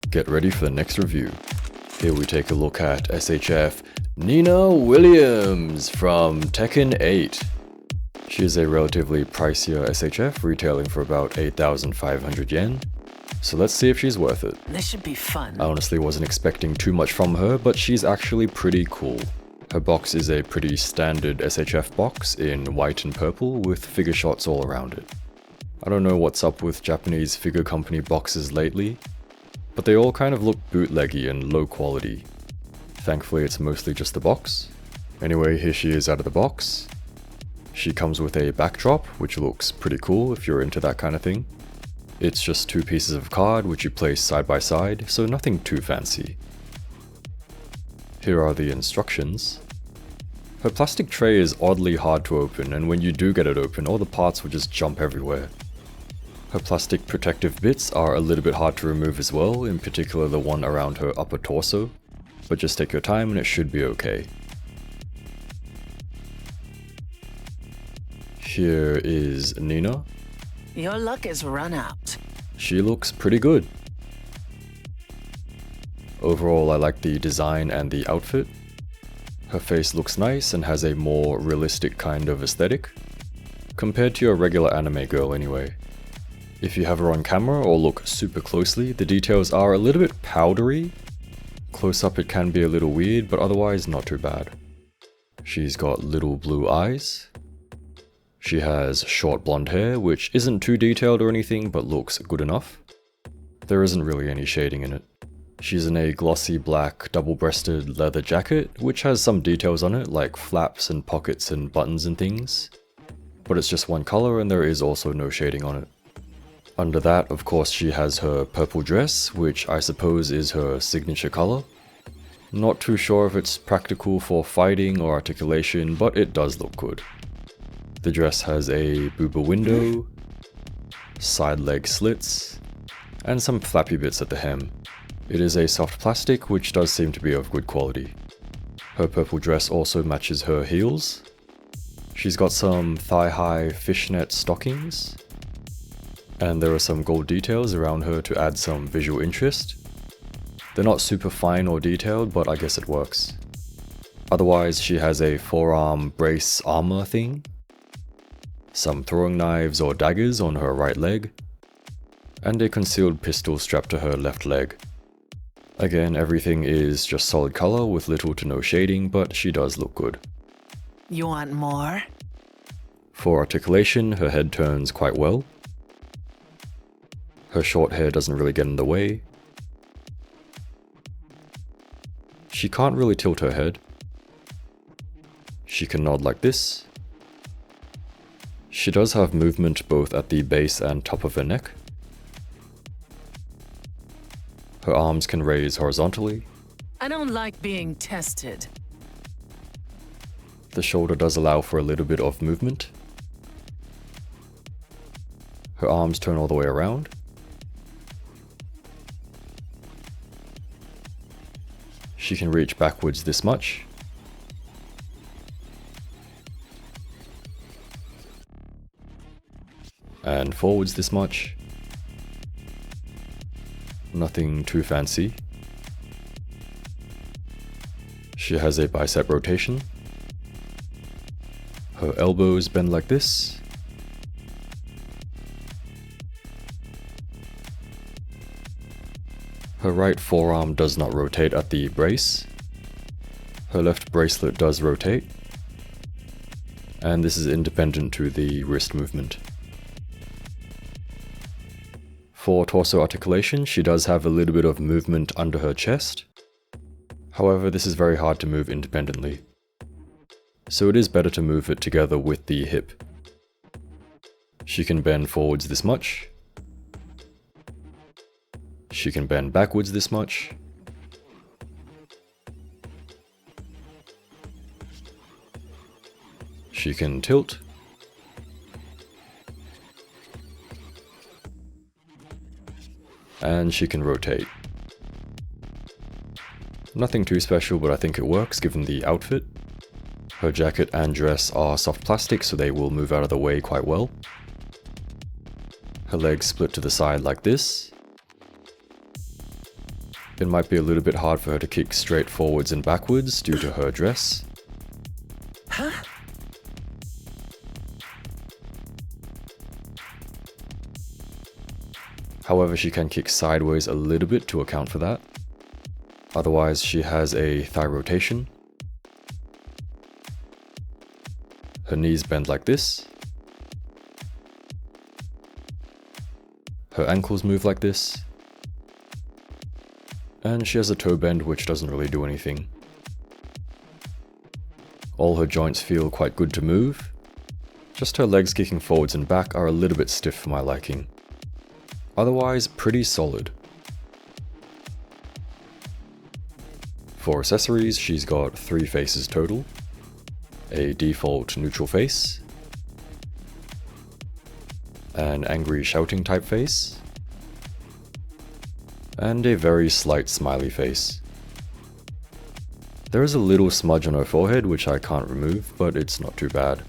Get ready for the next review. Here we take a look at SHF Nina Williams from Tekken 8. She is a relatively pricier SHF, retailing for about 8,500 yen. So let's see if she's worth it. This should be fun. I honestly wasn't expecting too much from her, but she's actually pretty cool. Her box is a pretty standard SHF box in white and purple with figure shots all around it. I don't know what's up with Japanese figure company boxes lately, but they all kind of look bootleggy and low quality. Thankfully it's mostly just the box. Anyway, here she is out of the box. She comes with a backdrop, which looks pretty cool if you're into that kind of thing. It's just two pieces of card which you place side by side, so nothing too fancy. Here are the instructions. Her plastic tray is oddly hard to open, and when you do get it open, all the parts will just jump everywhere. Her plastic protective bits are a little bit hard to remove as well, in particular the one around her upper torso, but just take your time and it should be okay. Here is Nina. Your luck is run out. She looks pretty good. Overall, I like the design and the outfit. Her face looks nice and has a more realistic kind of aesthetic, compared to your regular anime girl anyway. If you have her on camera or look super closely, the details are a little bit powdery. Close up it can be a little weird, but otherwise not too bad. She's got little blue eyes. She has short blonde hair, which isn't too detailed or anything, but looks good enough. There isn't really any shading in it. She's in a glossy black double-breasted leather jacket, which has some details on it, like flaps and pockets and buttons and things. But it's just one color and there is also no shading on it. Under that, of course, she has her purple dress, which I suppose is her signature color. Not too sure if it's practical for fighting or articulation, but it does look good. The dress has a booba window, side leg slits, and some flappy bits at the hem. It is a soft plastic, which does seem to be of good quality. Her purple dress also matches her heels. She's got some thigh-high fishnet stockings, and there are some gold details around her to add some visual interest. They're not super fine or detailed, but I guess it works. Otherwise, she has a forearm brace armor thing, some throwing knives or daggers on her right leg, and a concealed pistol strapped to her left leg. Again, everything is just solid color with little to no shading, but she does look good. You want more? For articulation, her head turns quite well. Her short hair doesn't really get in the way. She can't really tilt her head. She can nod like this. She does have movement both at the base and top of her neck. Her arms can raise horizontally. I don't like being tested. The shoulder does allow for a little bit of movement. Her arms turn all the way around. She can reach backwards this much. And forwards this much. Nothing too fancy. She has a bicep rotation. Her elbows bend like this. Her right forearm does not rotate at the brace. Her left bracelet does rotate. And this is independent to the wrist movement. For torso articulation, she does have a little bit of movement under her chest. However, this is very hard to move independently. So it is better to move it together with the hip. She can bend forwards this much. She can bend backwards this much. She can tilt. And she can rotate. Nothing too special, but I think it works given the outfit. Her jacket and dress are soft plastic, so they will move out of the way quite well. Her legs split to the side like this. It might be a little bit hard for her to kick straight forwards and backwards due to her dress. Huh? However, she can kick sideways a little bit to account for that. Otherwise, she has a thigh rotation. Her knees bend like this. Her ankles move like this. And she has a toe bend which doesn't really do anything. All her joints feel quite good to move. Just her legs kicking forwards and back are a little bit stiff for my liking. Otherwise, pretty solid. For accessories, she's got 3 faces total. A default neutral face, an angry shouting type face, and a very slight smiley face. There is a little smudge on her forehead which I can't remove, but it's not too bad.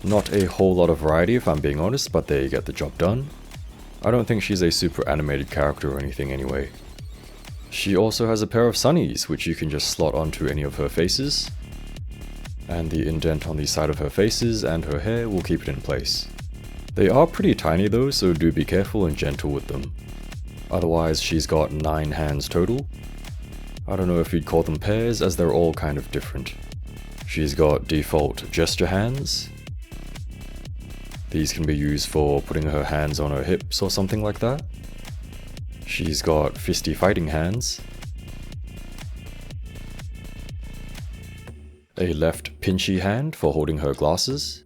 Not a whole lot of variety if I'm being honest, but they get the job done. I don't think she's a super animated character or anything anyway. She also has a pair of sunnies, which you can just slot onto any of her faces. And the indent on the side of her faces and her hair will keep it in place. They are pretty tiny though, so do be careful and gentle with them. Otherwise, she's got 9 hands total. I don't know if you'd call them pairs, as they're all kind of different. She's got default gesture hands. These can be used for putting her hands on her hips or something like that. She's got fisty fighting hands. A left pinchy hand for holding her glasses,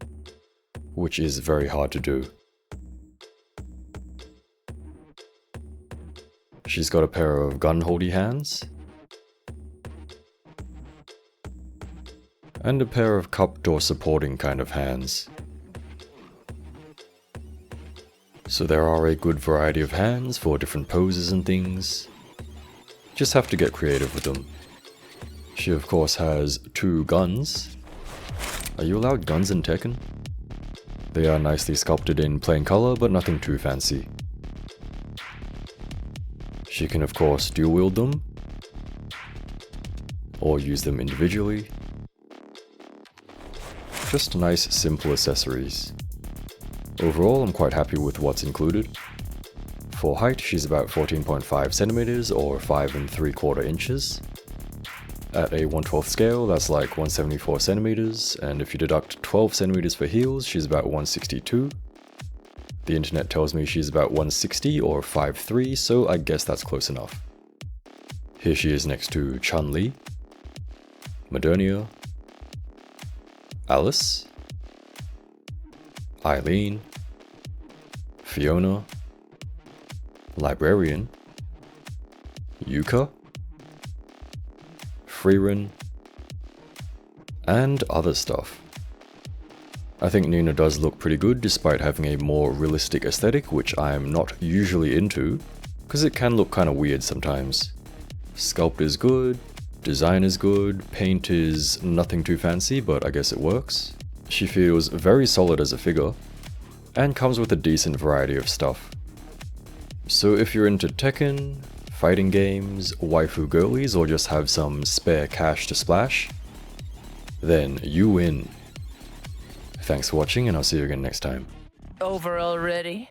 which is very hard to do. She's got a pair of gun-holdy hands, and a pair of cupped or supporting kind of hands. So there are a good variety of hands for different poses and things. Just have to get creative with them. She of course has 2 guns. Are you allowed guns in Tekken? They are nicely sculpted in plain color, but nothing too fancy. She can of course dual wield them, or use them individually. Just nice simple accessories. Overall, I'm quite happy with what's included. For height, she's about 14.5 centimeters or 5 3/4 inches. At a 1/12 scale, that's like 174 centimeters, and if you deduct 12 centimeters for heels, she's about 162. The internet tells me she's about 160 or 5'3", so I guess that's close enough. Here she is next to Chun-Li, Madonia, Alice, Aileen, Fiona, Librarian, Yuuka, Frieren, and other stuff. I think Nina does look pretty good despite having a more realistic aesthetic, which I'm not usually into, because it can look kind of weird sometimes. Sculpt is good, design is good, paint is nothing too fancy, but I guess it works. She feels very solid as a figure, and comes with a decent variety of stuff. So if you're into Tekken, fighting games, waifu girlies, or just have some spare cash to splash, then you win. Thanks for watching, and I'll see you again next time. Over already?